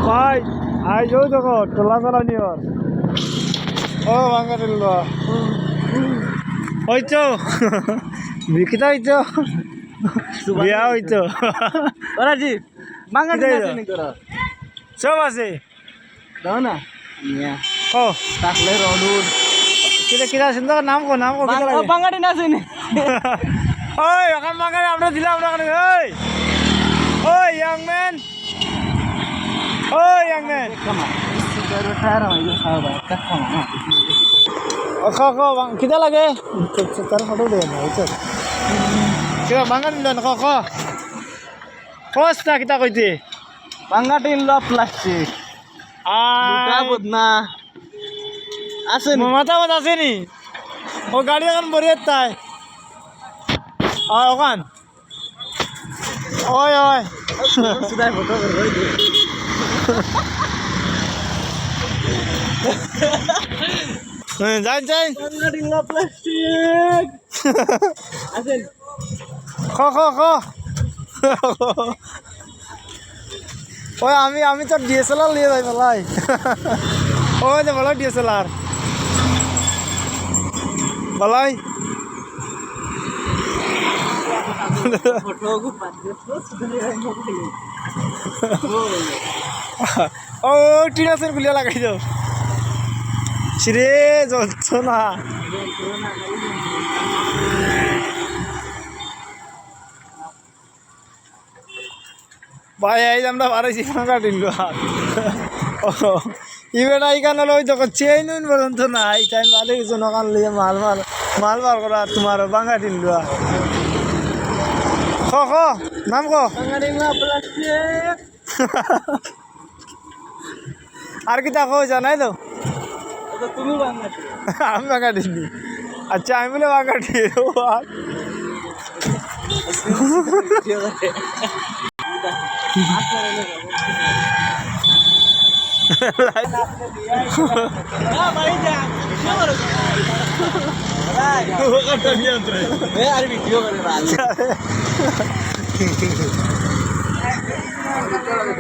ভাই আই যাও দেখো টোলা চালানি ওর ও ভাঙ্গা টেল হইতো বিকিতা হইতো বিয়া হইতো ওরাজি মাঙ্গা দিনা নি তোরা সব আছে দাও না মিয়া ও তাকলে রডুর কিটা কিটা সুন্দর নাম কো কিটা লাগে মাঙ্গা দিনা আছে ওই এখন মাঙ্গা আমরা দিলাম আমরা ওই ওই ইয়াং ম্যান ওই young man kita lagi cara foto deh nah itu kita bangun dan kok kos tak kita kau itu bangatin lo plastik buka budna asin mata asini oh gadi akan beriat tay oh kan oi sudah foto berarti যাই bangatin lo plastik asin খ ওই আমি তো DSLR নিয়ে যাই মেলাই ওই যে বলো ডিএসএলআর বলাই ও টিনাসের গুলিয়া লাগাই দাও সিরে যন্ত্রণা ভাই এই আমরা বাড়াইছি ফাঁকা দিল ইভেন এইখানে ওই দেখো চেইন পর্যন্ত না এই টাইম ভালো জনকান লিয়ে মাল বার করা তোমার বাঙ্গা দিল খ নাম ক আর কি দেখো জানাই তো তুমি আমি বাঙ্গা দিলি আচ্ছা আমি বলে বাঙ্গা দিয়ে वीडियो करे